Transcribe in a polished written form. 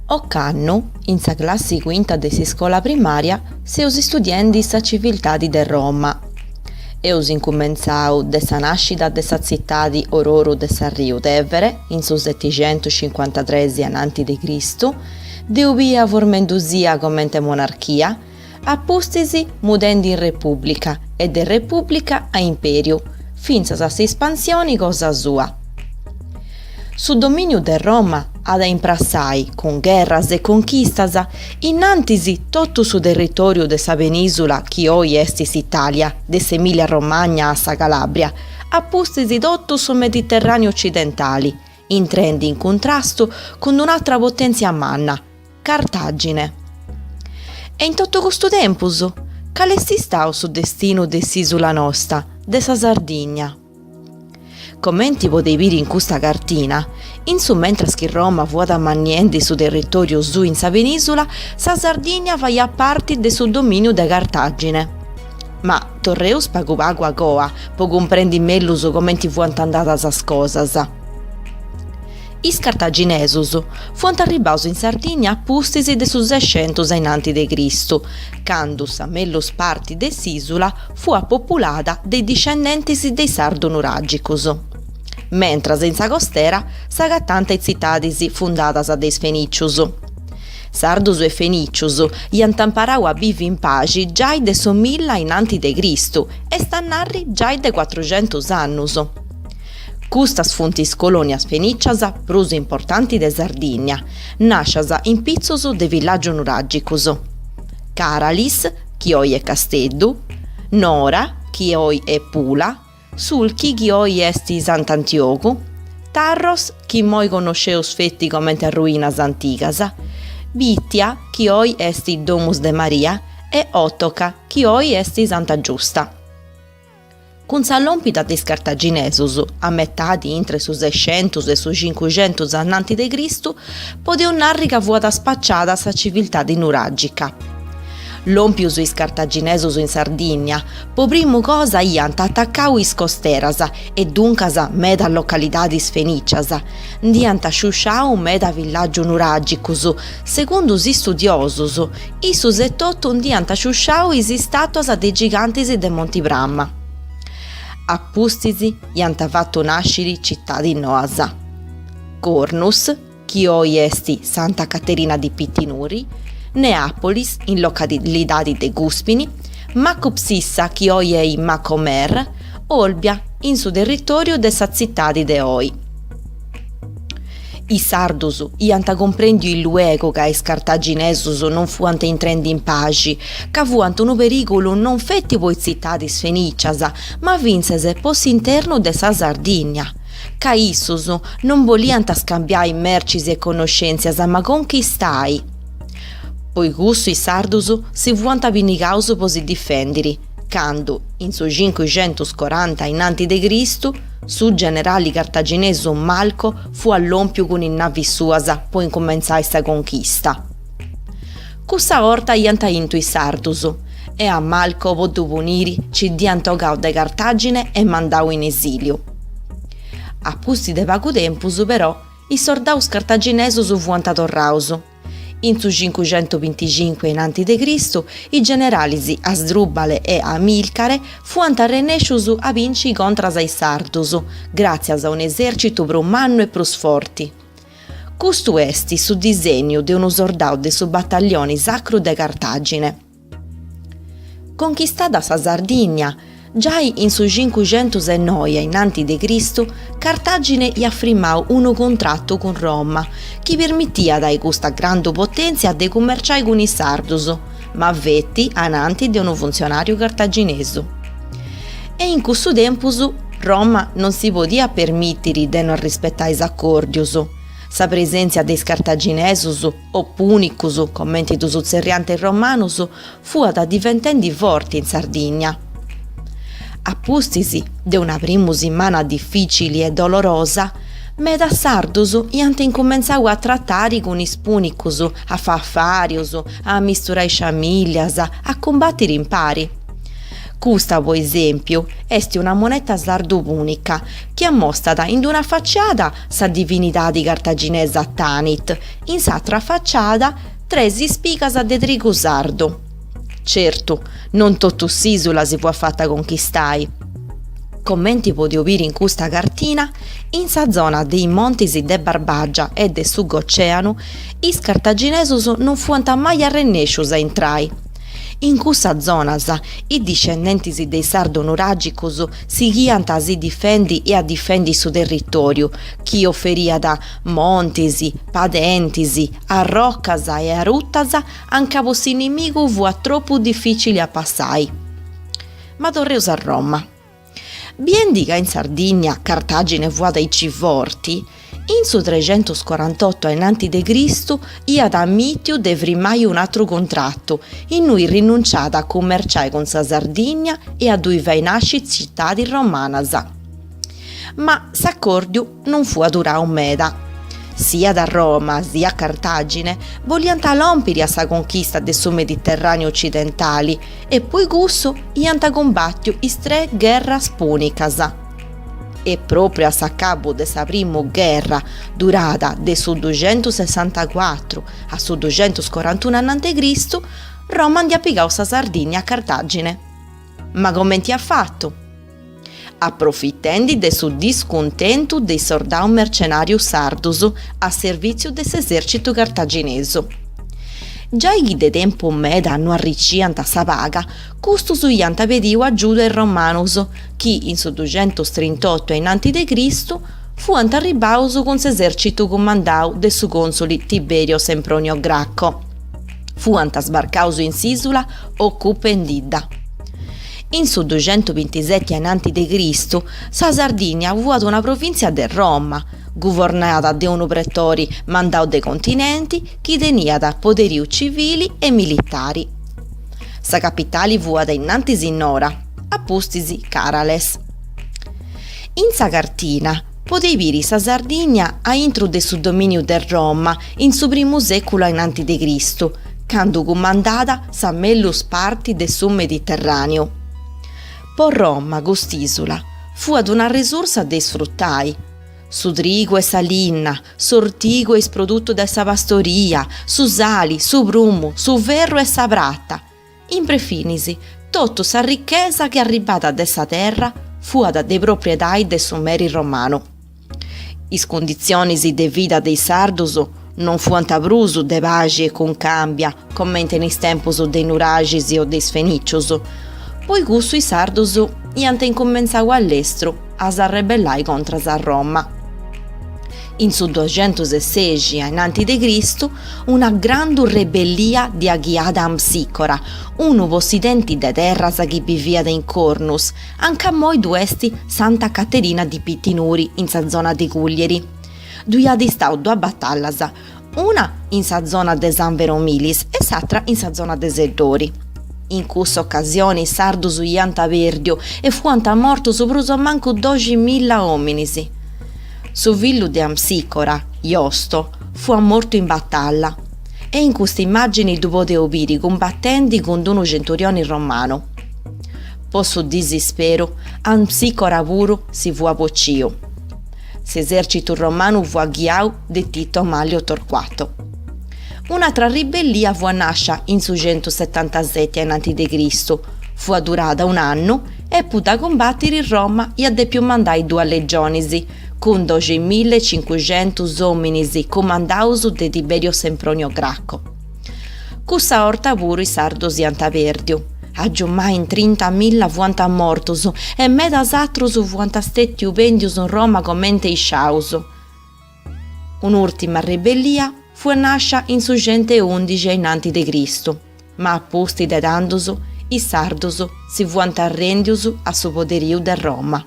Ocannu, in sa classi quinta de sa scola primaria, seus studiendi sa civiltadi de Roma. Eus incumenzau de sa nascita de sa zittadi Ororu de sa Riu Tevere, in su 753 ananti de Cristu, de ubia formendusia commente monarchia, appustisi mudendi in repubblica e de repubblica a imperiu, finza sa espansione cosa sua. Su dominiu de Roma ad imprassai, con guerras e conquistas, innantisi totu su territoriu de sa penisula chi oi estis Italia, de s'Emilia Romagna a sa Calabria, appustisi totu su Mediterraneo occidentali, intrendi in contrasto con un'altra potenzia manna, Cartagine. E in tutto questo tempus, cale esti stau su destinu de s'isula nostra, de sa Sardigna? Commenti potei viri in questa cartina, in su mentras che Roma vuota manniendi su territorio su in sa penisula, sa Sardigna faia parte de su dominio de Cartagine. Ma torreus pagu a goa, po comprendi mellus commenti fuant andata sas cosas. Is cartaginesus fuant arribaus in Sardigna appustisi de su 600 ainanti de Cristu, cando sa mellus parti de s'isula fua populata dei discendentes dei sardu nuragicus. Mentras in sa costera s'agattanta zittadis fundadas dei Fenicius. Sardus e Fenicius iant imparau a vivi in pace già de su 1000 ainanti de Cristu e stannarri già de 400 annus. Custas funtis colonias fenicias prus importanti de Sardigna, nascias in pizzus de villaggio nuragicus. Caralis, chi oi è Casteddu, Nora, chi oi è Pula, Sulchi, chi oi esti Sant'Antiocu, Tarros, chi moi conosceus fetti commente ruinas anticas, Bittia, chi oi esti Domus de Maria, e Ottoca, chi oi esti Santa Giusta. Cun sa lompita des cartaginesus, a metadi intre su 600 e su 500 annanti de Cristu, podeu narri ca fuat spacciata sa civiltadi nuragica. Lompius is cartaginesus in Sardigna, po primu cosa iant attaccau is costeras e duncas meda localidadis fenicias, diant sciusciau meda villaggio nuragicus, secundus studiosus, issus et totu diant sciusciau is statuas de gigantes de Monti Bramma. Appustisi iant fattu nasciri cittadi noas. Cornus, chi oi esti Santa Caterina di Pittinuri, Neapolis, in localidadi de Guspini, Macupsissa, chi oi ei Macomer, Olbia, in su territorio de sa zittadi de oi. I sardus iant comprendiu il luego ca is cartaginesus non fuant intrendi in pace, ca fuant unu periculu non fetti po' zittadis fenicias, ma vinses post interno de sa Sardigna, ca issus non voliant scambiai mercis e conoscenzias, ma conquistai. Poi cussu i sardus si fuant pinigaus po si difendiri, cando, in su 540 innanti de Cristu, su generali cartaginesu Malco fu all'ompiu con i navi suas po incomenzai sa conquista. Cussa orta iant intu i sardus, e a Malco potu puniri ci diant togau de Cartagine e mandau in esilio. A pusti de pagu tempus, però, i sordaus cartaginesus fuant torraus. In su 525 innanti de Cristu, i generalisi Asdrubale e Amilcare fuant arrenescius a vinci contra i sardus, grazie a un esercitu prus mannu e prus forti. Custu esti su disegnu de unu sordau de su battaglioni sacru de Cartagine. Conquistada sa Sardigna, già in su 509 innanti de Cristu, Cartagine ia firmau unu contrattu con Roma, chi permittia dai questa grande potenzia de commerciai con i sardus, ma vetti ananti de unu funzionario cartaginesu. E in cussu tempus Roma non si podia permittiri de non rispettare is accordius. Sa presenza des cartaginesus o punicus, commenti su Serriante Romanus, fuat diventendi forti in Sardigna. Appustisi de una primus immana difficili e dolorosa, meda sardus iant incomenzau a trattari con is punicus, a fa affarius, a misturai sciamillas, a combattiri in pari. Questa, per esempio, è una moneta sardo-punica che mostra in una facciata sa divinità di cartaginesa Tanit, in s'altra facciata tres spigas de trigo sardo. Certo, non tutto s'isola si può fatta conquistare. Commenti potete vedere in questa cartina, in sa zona dei Monti de Barbagia e del Sugoceano, i cartaginesos non fuant mai arrennescius a entrare. In questa zona i discendenti dei sardo nuragicos sighiant a si difendi e a difendi su territorio, chi offeria da montisi, padentisi, a roccas e a ruttas, anche a vostro inimico fu troppo difficile a passare. Ma torreus a Roma. Bien dica in Sardegna Cartagine fu dai Civorti, in su 348 avanti de Cristo iat ammittiu de firmai un altro contratto, in cui rinunciata a commerciare con sa Sardegna e a due vai nascit cittadi romanas. Ma s'accordio non fu a durare un meda. Sia da Roma sia a Cartagine vogliant lompiri a sa conquista del suo Mediterraneo occidentali e poi gusso iant combattiu is 3 guerras punicas. E proprio a s'accabu de sa prima guerra durata de su 264 a su 241 a.C., Roma andò a pigliare sa Sardegna a Cartagine. Ma come ti ha fatto? Approfittando de su discontento dei soldati mercenari sardus a servizio dell'esercito cartagineso. Già i de tempo meda non arricciant a sa paga, custus iant pediu aggiuda ai romanus, chi in su 238 a.C. fuant arribaus con s'esercito comandau de su consoli Tiberio Sempronio Gracco. Fuant sbarcaus in s'isula occupendida. In su 227 a.C. sa Sardegna fu una provincia de Roma, governata da un pretore mandato dai continenti che teniat poderiu civili e militari. Sa capitale fu innanti Sinnora, a postisi Carales. In sa cartina potei viri sa Sardegna a intro de su dominio de Roma in su primo secolo innanti de Cristo, quando comandata sa mellus parti de su Mediterraneo. Po Roma, quest'isola, fu una risorsa da sfruttai. Su trigo e salinna, sortigo e prodotto da sa pastoria, su sali, su brumo, su ferro e sa pratta. In prefinisi, tutta sa ricchezza che arrivata da sa terra fu dei proprietari del Summeri romano. Is condizioni de vita dei sardos non fuant abrusu de pace e concambia, come in tempos dei nuragis o dei feniccios. Poi gusto i sardos iant incominciau all'estero a s'arrebellai contra sa Roma. In su 216 a.C. una grande rebellia di aghiada Amsicora, uno possidenti de terras che viviat in Cornus, anche a moi duesti Santa Caterina di Pittinuri in sa zona di Cuglieri. Duiat stau 2 battallas, una in sa zona de San Veromilis e s'altra in sa zona de Seddori. In questa occasione i sardus iant perdio e fuant mortus pruso manco 12.000 uomini. Su villu de Amsicora, Iosto, fu morto in battaglia e in queste immagini tu poteu viri combattenti con uno centurione romano. Posso disispero, Amsicora puro si fu apoccio. S'esercito romano fu aghiau de Tito Manlio Torquato. Un'altra ribellia fu a nascere in 677 a.C., fu durata un anno e puta combattere in Roma e a più mandai 2 legioni, con 12.500 uomini comandaus de Tiberio Sempronio Gracco. Cussa orta pure i sardos iant perdio, aggiummai in 30.000 fuant mortos e medas atrus fuant stetti upendius in Roma commente isciaus. Un'ultima ribellia fu a nascere in 611 innanti de Cristo, ma a posti de tandos, i sardos si fuant arrendius a su poderiu de Roma.